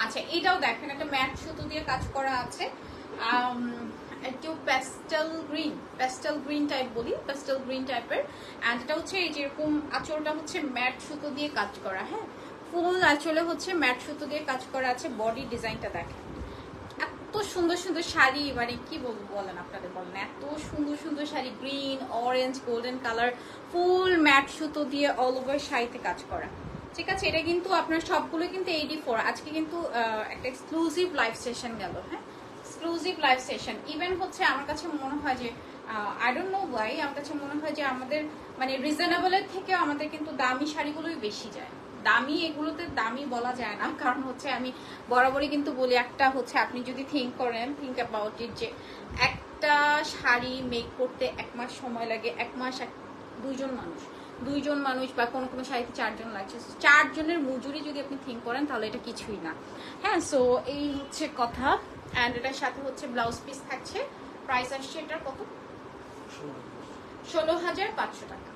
আচ্ছা এটাও দেখেন একটা ম্যাট সুতো দিয়ে কাজ করা আছে, একটু প্যাস্টেল গ্রিন টাইপ বলি, প্যাস্টেল গ্রিন টাইপের। অ্যান্ড এটা হচ্ছে এই যেরকম আঁচলটা হচ্ছে ম্যাট সুতো দিয়ে কাজ করা, হ্যাঁ ফুল আঁচলে হচ্ছে ম্যাট সুতো দিয়ে কাজ করা আছে। বডি ডিজাইনটা দেখেন, এত সুন্দর সুন্দর শাড়ি, মানে কি বলবো বলেন আপনাদের, বলেন এত সুন্দর সুন্দর sari, green orange golden colour, full matte সুতো দিয়ে অল ওভার শাড়িতে কাজ করা। ঠিক আছে, এটা কিন্তু আপনার সবগুলো কিন্তু 84। আজকে কিন্তু একটা এক্সক্লুসিভ লাইভ সেশন গেল, হ্যাঁ এক্সক্লুসিভ লাইভ সেশন। ইভেন হচ্ছে আমার কাছে মনে হয় যে আই ডোন্ট নো ওয়াই, আমার কাছে মনে হয় যে আমাদের মানে রিজনেবলের থেকে আমাদের কিন্তু দামি শাড়িগুলোই বেশি যায়। দামি এগুলোতে দামি বলা যায় না, কারণ হচ্ছে আমি বরাবরই কিন্তু বলি, একটা হচ্ছে আপনি যদি থিঙ্ক অ্যাবাউট ইট, যে একটা শাড়ি মেক করতে 1 মাস সময় লাগে, 1 মাস দুইজন মানুষ বা কোনো কোনো শাড়িতে 4 জন লাগছে, 4 জনের মজুরি যদি আপনি থিঙ্ক করেন তাহলে এটা কিছুই না। হ্যাঁ সো এই হচ্ছে কথা। অ্যান্ড এটার সাথে হচ্ছে ব্লাউজ পিস থাকছে। প্রাইস আসছে এটার কত, 16,500 টাকা।